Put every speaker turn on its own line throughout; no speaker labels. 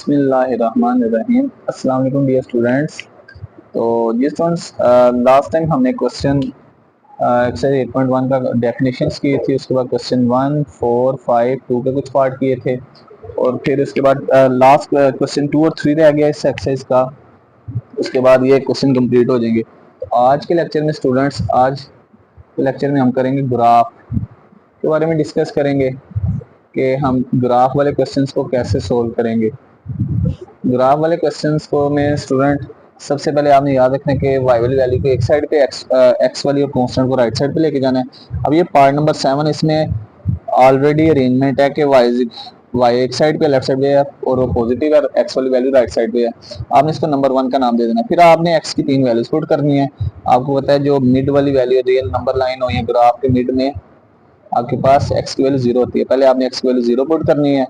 बिस्मिल्लाहिर्रहमानिर्रहीम। अस्सलाम वालेकुम डियर स्टूडेंट्स। तो जी स्टूडेंट्स, लास्ट टाइम हमने क्वेश्चन एक्सरसाइज 8.1 का डेफिनेशंस की थी। उसके बाद क्वेश्चन 1, 4, 5, 2 के कुछ पार्ट किए थे और फिर उसके बाद लास्ट क्वेश्चन 2 और 3 रह गया इस एक्सरसाइज का। उसके बाद ये क्वेश्चन कंप्लीट हो जाएंगे। तो आज के लेक्चर में स्टूडेंट्स, आज के लेक्चर में हम करेंगे ग्राफ के बारे में डिस्कस करेंगे कि हम ग्राफ वाले क्वेश्चंस को कैसे सोल्व करेंगे। ग्राफ वाले क्वेश्चंस को में स्टूडेंट सबसे पहले आपने याद रखना है कि वाई वाली वैल्यू को एक साइड पे, एक्स वाली और कांस्टेंट को राइट साइड पे लेके जाना है। अब ये पार्ट नंबर 7, इसमें ऑलरेडी अरेंजमेंट है कि वाई एक साइड पे, लेफ्ट साइड पे है और वो पॉजिटिव है, एक्स वाली वैल्यू राइट साइड पे है। आपने इसको नंबर 1 का नाम दे देना। फिर आपने एक्स की 3 वैल्यूज पुट करनी है। आपको पता है जो मिड वाली वैल्यू रियल नंबर लाइन हो या ग्राफ के मिड में आपके पास एक्स की वैल्यू 0 होती है। पहले आपने एक्स की वैल्यू 0 पुट करनी है,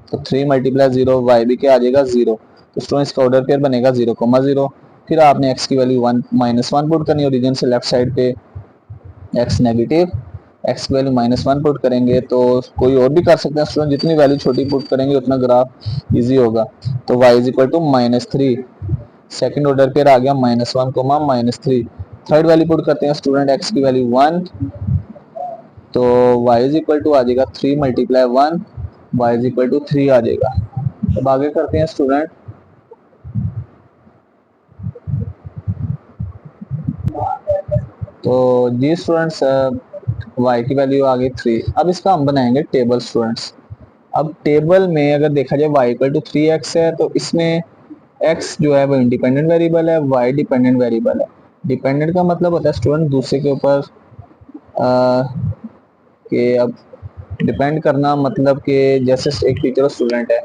तो 3 मल्टीप्लाई 0, वाई भी क्या आ जाएगा 0। तो स्टूडेंट इसका ऑर्डर पेयर बनेगा 0,0। फिर आपने x की वैल्यू 1 -1 पुट करनी है ओरिजिन से लेफ्ट साइड पे, x नेगेटिव, x की वैल्यू -1 पुट करेंगे। तो कोई और भी कर सकते हैं स्टूडेंट, जितनी वैल्यू छोटी पुट करेंगे उतना ग्राफ इजी होगा। तो y is equal to -3, second order pair आ गया -1, -3। थर्ड वैल्यू पुट करते हैं स्टूडेंट, x की वैल्यू 1, तो y इज इक्वल टू आ जाएगा 3 multiply 1, y is equal to 3 आ जाएगा। अब आगे करते हैं स्टूडेंट। तो जी स्टूडेंट्स, y की वैल्यू आ गई 3। अब इसका हम बनाएंगे टेबल स्टूडेंट्स। अब टेबल में अगर देखा जाए y इक्वल टू 3x है, तो इसमें x जो है वो इंडिपेंडेंट वेरिएबल है, y डिपेंडेंट वेरिएबल है। डिपेंडेंट का मतलब होता है स्टूडेंट दूसरे के ऊपर कि अब डिपेंड करना, मतलब कि जैसे एक टीचर और स्टूडेंट है,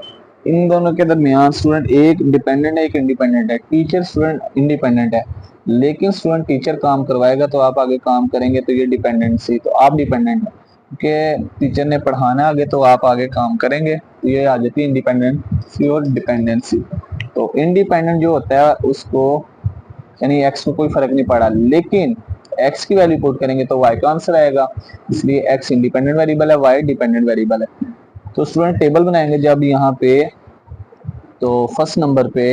इन दोनों के दरमियान स्टूडेंट एक डिपेंडेंट है, एक इंडिपेंडेंट है। टीचर स्टूडेंट इंडिपेंडेंट है, लेकिन स्टूडेंट टीचर काम करवाएगा तो आप आगे काम करेंगे, तो ये डिपेंडेंसी, तो आप डिपेंडेंट है क्योंकि टीचर ने पढ़ाना आगे तो आप आगे काम करेंगे। तो ये आ जाती है इंडिपेंडेंसी और डिपेंडेंसी। तो इंडिपेंडेंट जो होता है उसको, यानी एक्स को कोई फर्क नहीं पड़ा, लेकिन एक्स की वैल्यू पुट करेंगे तो वाई का आंसर आएगा। इसलिए एक्स इंडिपेंडेंट वेरिएबल है, वाई डिपेंडेंट वेरिएबल है। तो स्टूडेंट टेबल बनाएंगे जब यहाँ पे, तो फर्स्ट नंबर पे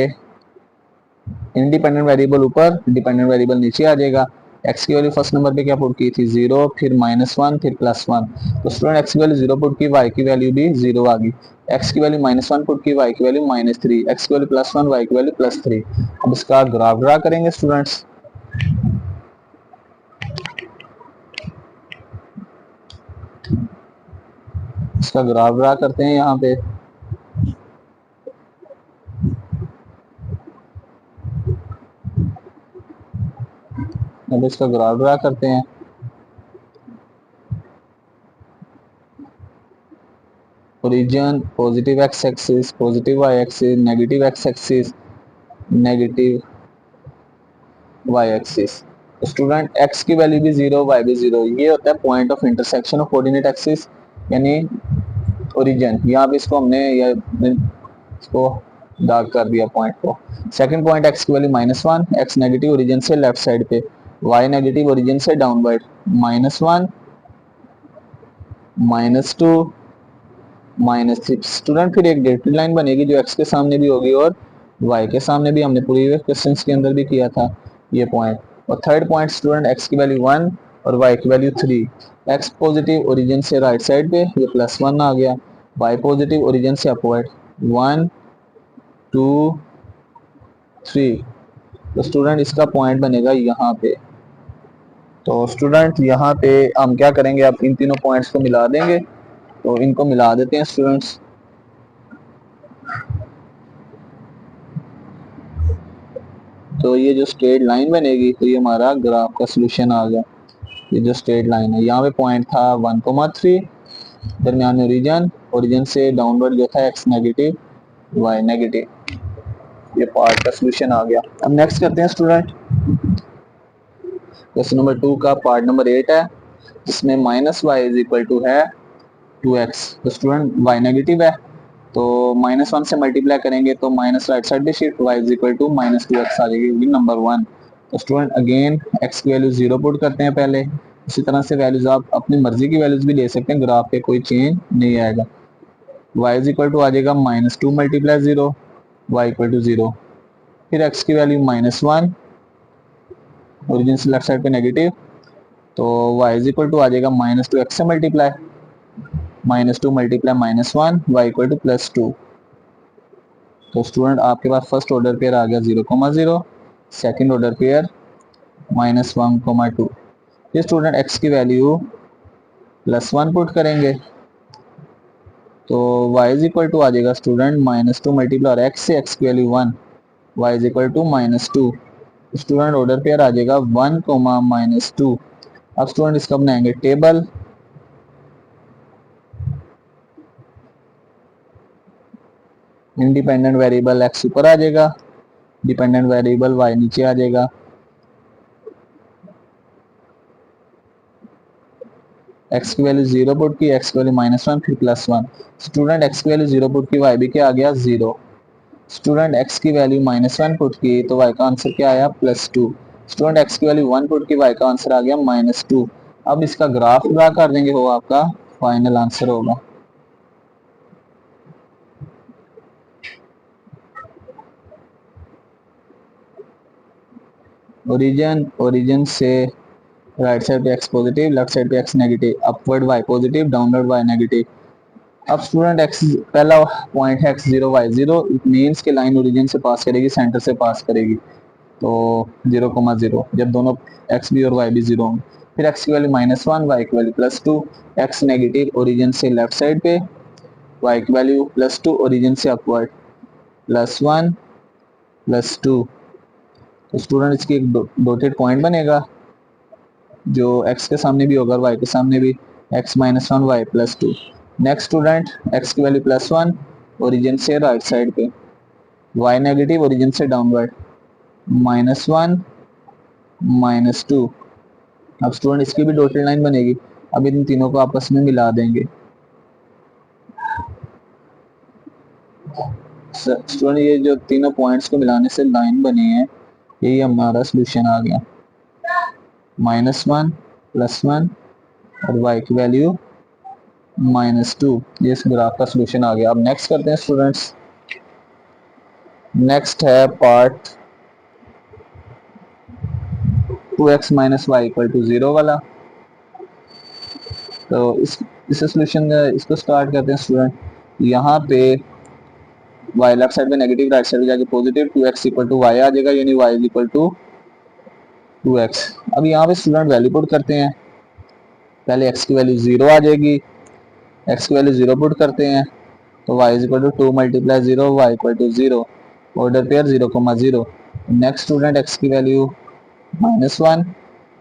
इंडिपेंडेंट वेरिएबल ऊपर, डिपेंडेंट वेरिएबल नीचे आ जाएगा। एक्स की वैल्यू फर्स्ट नंबर पे क्या पुट की थी 0, फिर -1, फिर +1। तो स्टूडेंट एक्स की वैल्यू 0 पुट की, वाई की वैल्यू भी 0 आ गई। एक्स की वैल्यू -1 पुट की, वाई की वैल्यू -3, एक्स की वैल्यू +1, वाई की वैल्यू +3। अब इसका ग्राफ ड्रा करेंगे स्टूडेंट्स। इसका ग्राफ ड्रा करते हैं यहाँ पे। अब इसका ग्राफ ड्रा करते हैं। Origin positive x axis, positive y axis, negative x axis, negative y axis. Student x की वैल्यू भी 0, वाई भी 0। ये होता है point of intersection of coordinate axis, यानी ओरिजिन। यहाँ पे इसको हमने इसको डार्क कर दिया पॉइंट को। सेकंड पॉइंट एक्स की वैल्यू -1, एक्स नेगेटिव ओरिजिन से लेफ्ट साइड पे, वाई नेगेटिव ओरिजिन से डाउनवर्ड, -1, -2, -3। स्टूडेंट फिर एक डेटेड लाइन बनेगी जो एक्स के सामने भी होगी और वाई के सामने भी, हमने प्रीवियस क्वेश्चंस के अंदर भी किया था ये पॉइंट। और थर्ड पॉइंट स्टूडेंट एक्स की वैल्यू 1 और वाई की वैल्यू 3। एक्स पॉजिटिव ओरिजिन से राइट साइड पे, ये +1 आ गया। वाई पॉजिटिव ओरिजिन से अपवर्ड, 1, 2, 3। तो स्टूडेंट इसका पॉइंट बनेगा यहाँ पे। तो स्टूडेंट यहाँ पे हम क्या करेंगे, अब इन तीनों पॉइंट्स को मिला देंगे। तो इनको मिला देते हैं स्टूडेंट्स। तो ये जो स्ट्रेट लाइन बनेगी, तो ये हमारा ग्राफ का सॉल्यूशन आ गया। ये जो स्ट्रेट लाइन है, यहाँ पे पॉइंट था 1,3, दरमियान में ओरिजिन, ओरिजिन से डाउनवर्ड जो था एक्स नेगेटिव, वाई नेगेटिव। ये पार्ट का सॉल्यूशन आ गया। अब नेक्स्ट करते हैं स्टूडेंट। क्वेश्चन नंबर 2 का पार्ट नंबर 8 है, जिसमें -y इज इक्वल टू है 2x। तो स्टूडेंट y नेगेटिव है, तो -1 से मल्टीप्लाई करेंगे तो माइनस राइट साइड पे shift, y is equal to -2x आ जाएगी नंबर 1। तो स्टूडेंट अगेन x की वैल्यू 0 पुट करते हैं पहले। इसी तरह से वैल्यूज आप अपनी मर्जी की वैल्यूज भी ले सकते हैं, ग्राफ पे कोई चेंज नहीं आएगा। y इज इक्वल टू आ जाएगा -2 मल्टीप्लाई 0, y इक्वल टू 0। फिर x की वैल्यू -1, ओरिजिन से लेफ्ट साइड पे नेगेटिव, तो y इज इक्वल टू आ जाएगा -2 x से multiply, -2 multiply -1, y equal to +2। तो स्टूडेंट आपके पास फर्स्ट ऑर्डर पेयर आ गया 0,0, सेकंड ऑर्डर पेयर -1,2। ये स्टूडेंट x की वैल्यू +1 पुट करेंगे तो y इज इक्वल टू आ जाएगा स्टूडेंट -2 मल्टीप्लाई और x से x की value 1, y is equal to -2। Student order pair आ जाएगा 1, -2। अब स्टूडेंट इसका बनाएंगे टेबल। इंडिपेंडेंट वेरिएबल x ऊपर आ जाएगा, डिपेंडेंट वेरिएबल y नीचे आ जाएगा। x की वैल्यू 0 पुट की, x की वैल्यू -1 फिर +1। स्टूडेंट x की वैल्यू 0 पुट की, y भी क्या आ गया 0। स्टूडेंट x की वैल्यू -1 पुट की तो y का आंसर क्या आया +2। स्टूडेंट x की वैल्यू 1 पुट की, y का आंसर आ गया -2। अब इसका ग्राफ ड्रा कर देंगे, वो आपका फाइनल आंसर होगा। ओरिजिन से राइट साइड पे x पॉजिटिव, लेफ्ट साइड पे x negative, upward y positive, downward y negative. अब स्टूडेंट x पहला पॉइंट है x0 y0, इट मीन्स कि लाइन ओरिजिन से पास करेगी, सेंटर से पास करेगी, तो 0,0 जब दोनों x भी और y भी 0 होंगे। फिर x की वैल्यू -1, y की वैल्यू +2, x नेगेटिव ओरिजिन से लेफ्ट साइड पे, y की वैल्यू +2 ओरिजिन से अपवर्ड, +1 +2। तो स्टूडेंट इसकी एक डॉटेड पॉइंट बनेगा जो x के सामने भी होगा और y के सामने भी, x -1 y +2। Next student x की वैल्यू +1 ओरिजिन से राइट साइड पे, y नेगेटिव ओरिजिन से डाउनवर्ड, -1 -2। अब स्टूडेंट इसकी भी डॉटेड लाइन बनेगी। अब इन तीनों को आपस में मिला देंगे। स्टूडेंट ये जो तीनों पॉइंट्स को मिलाने से लाइन बनी है, यही हमारा सोल्यूशन आ गया, -1 +1 और y की वैल्यू -2। ये इस ग्राफ का सोल्यूशन आ गया। अब नेक्स्ट करते हैं स्टूडेंट्स, नेक्स्ट है पार्ट 2x - y = 0 वाला। तो इस सोल्यूशन इसको स्टार्ट करते हैं स्टूडेंट। यहाँ पे y लेफ्ट साइड पे नेगेटिव, राइट साइड पे जाके पॉजिटिव, 2x = y आ जाएगा, यानी y = 2x। अब यहाँ पे स्टूडेंट वैल्यू पुट करते हैं। पहले x की वैल्यू 0 आ जाएगी, x की वैल्यू 0 पुट करते हैं तो y = 2 × 0, y = 0, order pair 0,0। Next student x की वैल्यू -1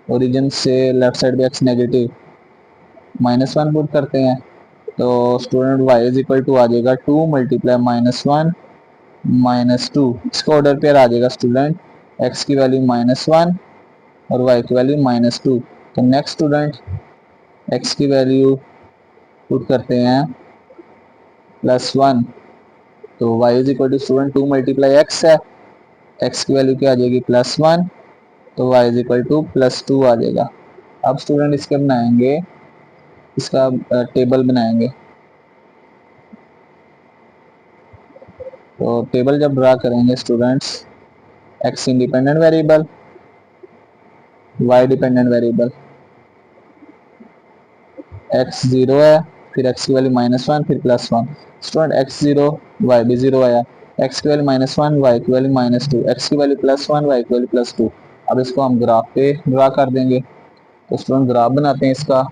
ओरिजिन से लेफ्ट साइड पे x नेगेटिव, -1 पुट करते हैं तो स्टूडेंट y = आ जाएगा 2 × -1 -2। इसका ऑर्डर पेयर आ जाएगा स्टूडेंट x की वैल्यू -1 और y की वैल्यू -2। तो नेक्स्ट स्टूडेंट x की वैल्यू पुट करते हैं +1, तो y स्टूडेंट 2 × x है, x की वैल्यू क्या आ जाएगी +1, तो y +2 आ जाएगा। अब स्टूडेंट इसके बनाएंगे, इसका टेबल बनाएंगे। तो टेबल जब ड्रा करेंगे students, x independent variable, y dependent variable, x 0 है, फिर x की वैल्यू -1 फिर +1। स्टूडेंट x 0 y भी 0 आया, x की वैल्यू -1 y की वैल्यू -2, x की वैल्यू +1 y की वैल्यू +2। अब इसको हम ग्राफ पे ड्रा कर देंगे। तो स्टूडेंट ग्राफ बनाते हैं इसका।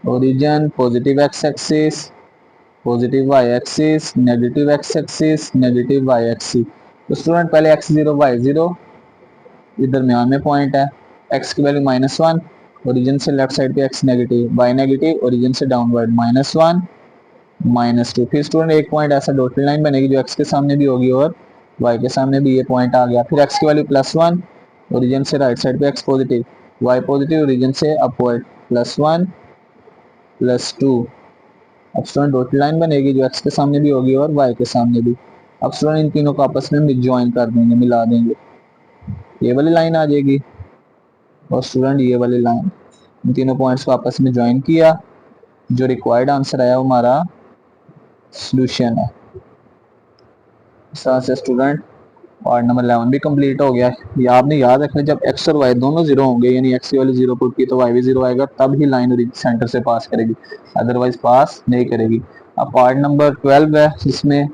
Origin positive x axis, positive y axis, negative x axis, negative y axis. तो स्टूडेंट पहले x 0 y 0 दरमियान में पॉइंट है, x की वैल्यू -1 ओरिजिन से लेफ्ट साइड पे x negative, y negative origin से डाउनवर्ड, -1 -2। फिर स्टूडेंट एक पॉइंट ऐसा डॉटेड लाइन बनेगी जो x के सामने भी होगी और y के सामने भी, ये पॉइंट आ गया। फिर x की वैल्यू +1 ओरिजिन से राइट साइड पे x positive, y positive origin से अपवर्ड, +1 +2। अब स्टूडेंट डॉटेड लाइन बनेगी जो x के सामने भी होगी और y के सामने भी, अब स्टूडेंट इन तीनों को आपस में ज्वाइन कर देंगे, मिला देंगे, ये वाली लाइन आ जाएगी और स्टूडेंट ये वाली लाइन, इन तीनों पॉइंट्स को आपस में ज्वाइन किया, जो रिक्वायर्ड आंसर आया वो हमारा सॉल्यूशन है। इस तरह से स्टूडेंट पार्ट नंबर 11 भी कंप्लीट हो गया। ये आपने याद रखना, जब एक्स और वाई दोनों जीरो होंगे, यानी एक्स की वैल्यू जीरो पुट की तो वाई भी जीरो आएगा, तब ही लाइन सेंटर से पास करेगी, अदरवाइज पास नहीं करेगी। अब पार्ट नंबर 12 है, जिसमें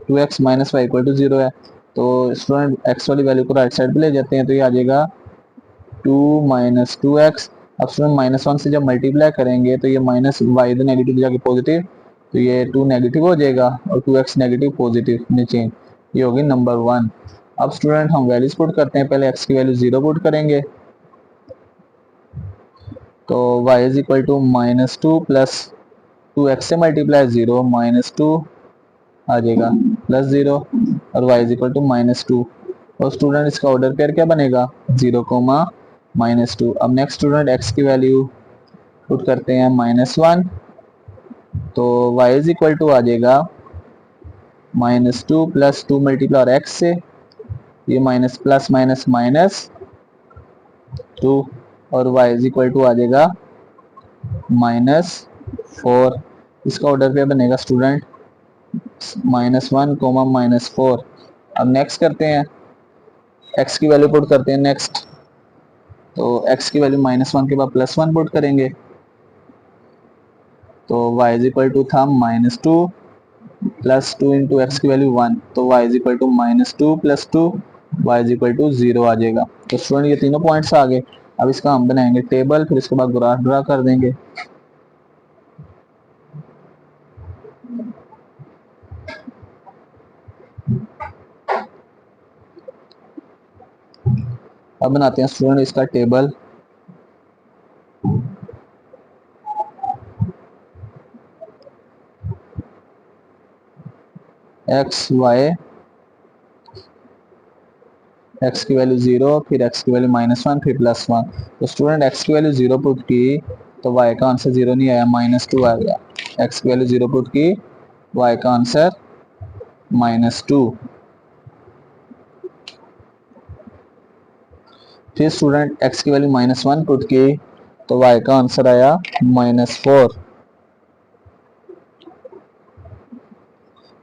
2x minus y equal to zero है, तो स्टूडेंट एक्स वाली वैल्यू को राइट साइड पे ले जाते हैं, तो ये आ जाएगा 2 माइनस 2x। अब स्टूडेंट -1 से जब मल्टीप्लाई करेंगे तो ये माइनस वाई इधर नेगेटिव जाके पॉजिटिव, तो ये 2 नेगेटिव हो जाएगा और 2x नेगेटिव पॉजिटिव में चेंज, ये होगी नंबर 1। अब स्टूडेंट हम वैल्यूज पुट करते हैं, पहले x की वैल्यू 0 पुट करेंगे, तो y is equal to -2 plus 2x से मल्टीप्लाई 0 -2 आ जाएगा प्लस 0 और y इज इक्वल टू -2, और स्टूडेंट इसका ऑर्डर पेयर क्या बनेगा 0, -2। अब नेक्स्ट स्टूडेंट x की वैल्यू पुट करते हैं -1, तो y इज इक्वल टू आ जाएगा -2 प्लस 2 मल्टीप्लाई और x से, ये माइनस प्लस माइनस -2 और y इज इक्वल टू आ जाएगा -4। इसका ऑर्डर पे बनेगा स्टूडेंट -1, -4। अब नेक्स्ट करते हैं, x की वैल्यू पुट करते हैं नेक्स्ट, तो x की वैल्यू -1 के बाद +1 पुट करेंगे, तो y इज इक्वल टू था -2 प्लस 2 इंटू एक्स की वैल्यू 1, तो y is equal to -2 plus 2, y is equal to 0 आ जाएगा। तो स्टूडेंट ये तीनों पॉइंट्स आ गए। अब इसका हम बनाएंगे टेबल, फिर इसके बाद ग्राफ ड्रा कर देंगे। अब बनाते हैं स्टूडेंट इसका टेबल। एक्स वाई, x की वैल्यू 0, फिर x की वैल्यू -1, फिर +1। तो स्टूडेंट x की वैल्यू 0 पुट की तो y का आंसर 0 नहीं आया, -2 आ गया। x की वैल्यू 0 पुट की, y का आंसर -2। फिर स्टूडेंट x की वैल्यू -1 पुट की तो y का आंसर आया -4।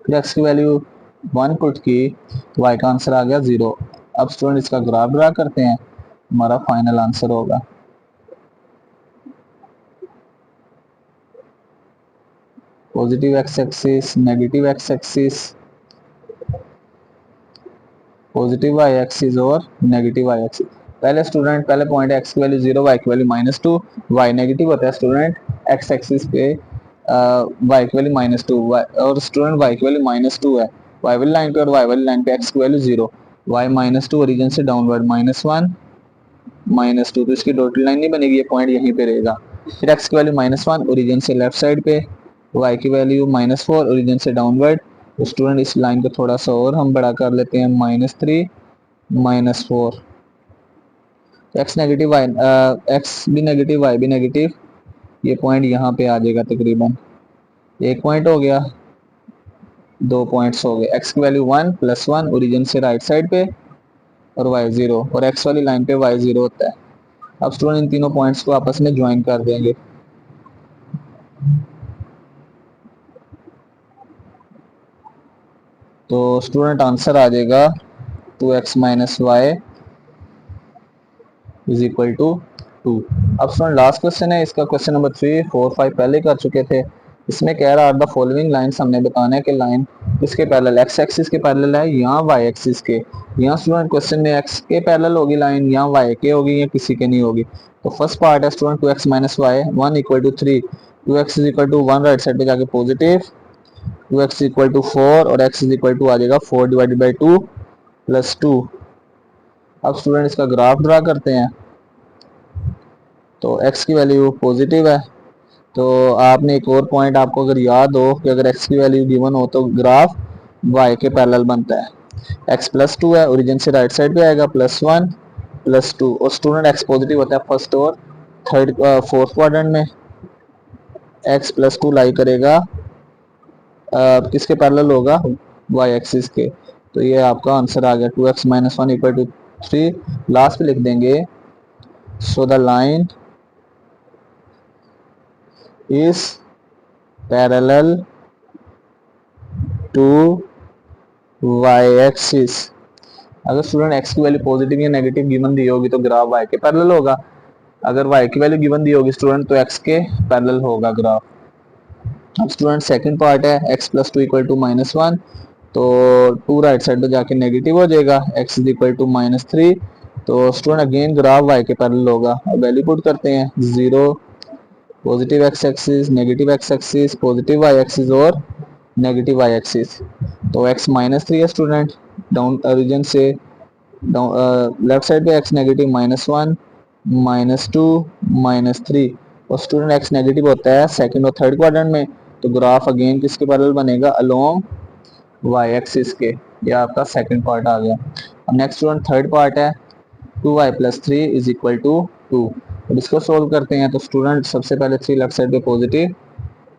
फिर x की वैल्यू 1 पुट की तो y का आंसर आ गया 0। अब स्टूडेंट इसका ग्राफ ड्रा करते हैं, हमारा फाइनल आंसर होगा positive x axis, negative x axis, positive y axis और नेगेटिव वाई एक्सिस। पहले स्टूडेंट पहले पॉइंट है x की वैल्यू 0, y की वैल्यू -2, y नेगेटिव होता है स्टूडेंट x एक्सिस पे, y की वैल्यू -2 और स्टूडेंट y की वैल्यू -2 है y वाली लाइन पे, और y वाली लाइन पे x की वैल्यू 0, y -2 ओरिजिन से डाउनवर्ड -1 -2, तो इसकी डॉटेड लाइन नहीं बनेगी, ये पॉइंट यहीं पे रहेगा। फिर x की वैल्यू -1 ओरिजिन से लेफ्ट साइड पे, y की वैल्यू -4 ओरिजिन से डाउनवर्ड। तो स्टूडेंट इस लाइन को थोड़ा सा और हम बड़ा कर लेते हैं, -3 -4, एक्स नेगेटिव वाई, एक्स भी नेगेटिव वाई भी नेगेटिव, ये पॉइंट यहाँ पे आ जाएगा तकरीबन। एक पॉइंट हो गया, 2 पॉइंट्स हो गए। एक्स की वैल्यू 1 +1 ओरिजिन से राइट साइड पे और y 0, और x वाली लाइन पे y 0 होता है। अब स्टूडेंट इन तीनों पॉइंट्स को आपस में ज्वाइन कर देंगे, तो स्टूडेंट आंसर आ जाएगा 2x - y is equal to 2। अब स्टूडेंट लास्ट क्वेश्चन है, इसका क्वेश्चन नंबर 3, 4, 5 पहले कर चुके थे। इसमें कह रहा है द फॉलोइंग लाइंस, हमने बताना है कि लाइन किसके पैरेलल, एक्स एक्सिस के पैरेलल है या वाई एक्सिस के। यहाँ स्टूडेंट क्वेश्चन में एक्स के पैरेलल होगी लाइन या वाई के होगी या किसी के नहीं होगी। तो फर्स्ट पार्ट है student 2x - y 1 = 3, 2x = 1 right side पे जाके पॉजिटिव, 2x = 4 और x आ जाएगा 4 डिवाइडेड बाई 2 प्लस 2। अब स्टूडेंट इसका ग्राफ ड्रा करते हैं, तो x की वैल्यू पॉजिटिव है, तो आपने एक और पॉइंट आपको अगर याद हो कि अगर x की वैल्यू गिवन हो तो ग्राफ y के पैरेलल बनता है। x +2 है, ओरिजिन से राइट साइड पे आएगा, +1 +2, और स्टूडेंट x पॉजिटिव होता है फर्स्ट और फोर्थ क्वाड्रेंट में, x +2 लाई करेगा किसके पैरेलल होगा, वाई एक्सिस के। तो ये आपका आंसर आ गया 2x minus one equal to 3। Last पे लिख देंगे so the line is parallel to y axis. अगर स्टूडेंट x की वैल्यू पॉजिटिव या नेगेटिव गिवन दी होगी तो ग्राफ y के पैरेलल होगा। अगर y की वैल्यू गिवन दी होगी स्टूडेंट तो x के पैरेलल होगा ग्राफ। अब स्टूडेंट सेकंड पार्ट है x plus two equal to minus one, तो टू राइट साइड पे जाके नेगेटिव हो जाएगा, x is equal to minus three. तो स्टूडेंट अगेन ग्राफ y के पैरेलल होगा। अब वैल्यू पुट करते हैं, zero, positive x axis, negative x axis, positive y axis और नेगेटिव y एक्सिस। तो x माइनस थ्री है स्टूडेंट, डाउन रीजन से लेफ्ट साइड पे x negative minus one, minus two, minus three. और student x negative होता है second और third quadrant में, तो ग्राफ अगेन किसके पैरेलल बनेगा, अलोंग y एक्सिस के। ये आपका सेकंड पार्ट आ गया। अब नेक्स्ट स्टूडेंट थर्ड पार्ट है 2y plus three is equal to 2। अब इसको सोल्व करते हैं। तो स्टूडेंट सबसे पहले थ्री लेफ्ट साइड पे पॉजिटिव,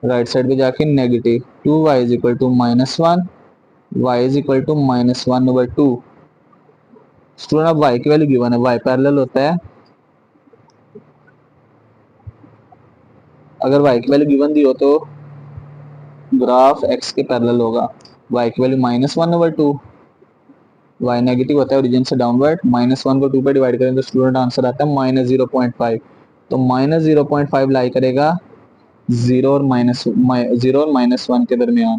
राइट साइड पे जाके negative, 2y is equal to minus one, y is equal to minus one over two. Student अब y की वैल्यू गिवन है, y पैरेलल होता है, अगर y की वैल्यू गिवन दी हो तो ग्राफ x के पैरेलल होगा। y की value minus one over two, y negative होता है ओरिजिन से डाउनवर्ड, माइनस वन को टू पे डिवाइड करें तो स्टूडेंट आंसर आता है माइनस 0.5। तो माइनस 0.5 लाई करेगा जीरो और माइनस वन के दरमियान।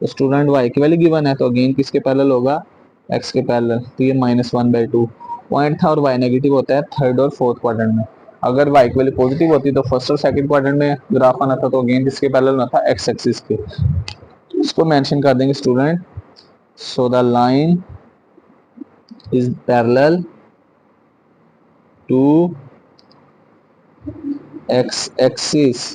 तो स्टूडेंट y की वैल्यू गिवन है तो अगेन किसके पैरेलल होगा, x के पैरेलल। तो ये minus one by two point था और y नेगेटिव होता है थर्ड और फोर्थ क्वाड्रेंट में। अगर y की वैल्यू पॉजिटिव होती तो फर्स्ट और सेकंड क्वाड्रेंट में ग्राफ आना था, तो अगेन किसके पैरेलल ना था, x एक्सिस के। इसको मेंशन कर देंगे student, so the line is parallel to x axis.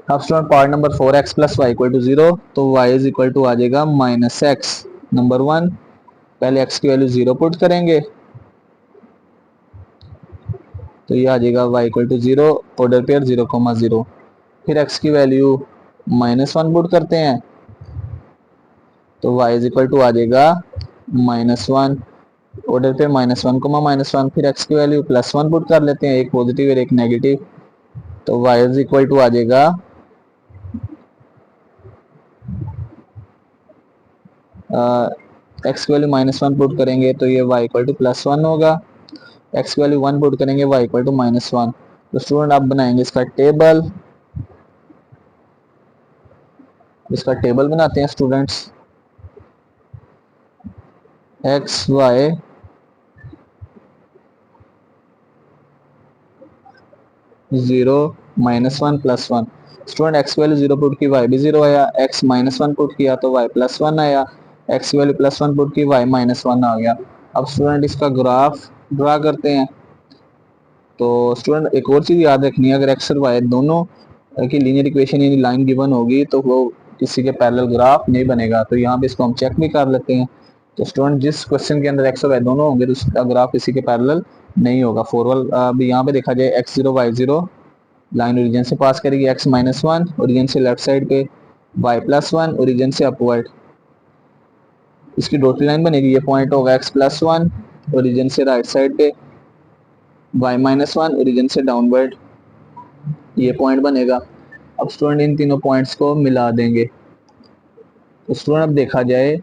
अब student part number 4x plus Y equal to zero, तो y इज इक्वल टू आ जाएगा माइनस एक्स। नंबर वन, पहले x की वैल्यू जीरो पुट करेंगे तो ये आ जाएगा y equal to zero, order pair zero comma zero. फिर x की वैल्यू माइनस वन पुट करते हैं तो y इज इक्वल टू आ जाएगा minus one, order pair minus one comma minus one. फिर x की वैल्यू प्लस वन पुट कर लेते हैं, एक पॉजिटिव और एक नेगेटिव, तो y इज इक्वल टू आ जाएगा एक्स की वैल्यू माइनस वन पुट करेंगे तो ये y equal to plus one होगा, x की वैल्यू वन पुट करेंगे y equal to minus one. तो स्टूडेंट आप बनाएंगे इसका टेबल, इसका टेबल बनाते हैं students, x y zero minus one plus one. Student x की वैल्यू जीरो पुट की y भी जीरो आया, x माइनस वन पुट किया तो y प्लस वन आया, x की वैल्यू प्लस वन पुट की y माइनस वन आ गया। अब स्टूडेंट इसका ग्राफ ड्रा करते हैं। तो स्टूडेंट एक और चीज़ याद रखनी है, अगर x और y दोनों की लीनियर इक्वेशन यानी लाइन गिवन होगी तो वो किसी के पैरेलल ग्राफ नहीं बनेगा। तो यहाँ पे इसको हम चेक भी कर लेते हैं। तो स्टूडेंट जिस क्वेश्चन के अंदर x और y दोनों होंगे तो उसका ग्राफ किसी के पैरेलल नहीं होगा। फॉरवर्ड अभी यहाँ पे देखा जाए x zero y zero, line origin से पास करेगी, x माइनस वन ओरिजिन से लेफ्ट साइड पे, y प्लस वन ओरिजिन से अपवर्ड, इसकी डॉटेड लाइन बनेगी, ये पॉइंट होगा x प्लस वन ओरिजिन से राइट साइड पे, y माइनस वन ओरिजिन से डाउनवर्ड, ये पॉइंट बनेगा। अब स्टूडेंट इन तीनों पॉइंट्स को मिला देंगे तो स्टूडेंट अब देखा जाए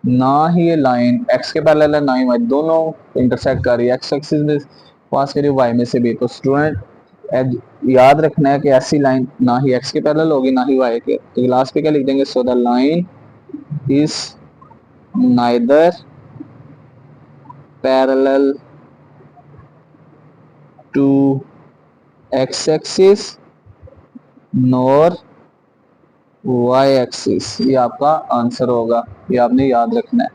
ना ही ये लाइन x के पैरेलल है ना ही y, दोनों इंटरसेक्ट कर रही है, x एक्सिस में पास करी y में से भी। तो स्टूडेंट याद रखना है कि ऐसी लाइन ना ही x के पैरेलल होगी ना ही y के। तो लास्ट पे क्या लिख देंगे, so the line is neither parallel to x axis nor y axis. ये आपका आंसर होगा, ये आपने याद रखना है।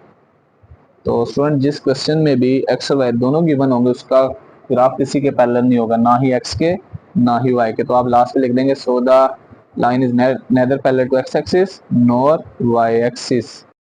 तो स्टूडेंट जिस क्वेश्चन में भी x और y दोनों गिवन होंगे उसका ग्राफ किसी के पैरेलल नहीं होगा, ना ही x के ना ही y के। तो आप लास्ट में लिख देंगे so the line is neither parallel to x axis nor y axis.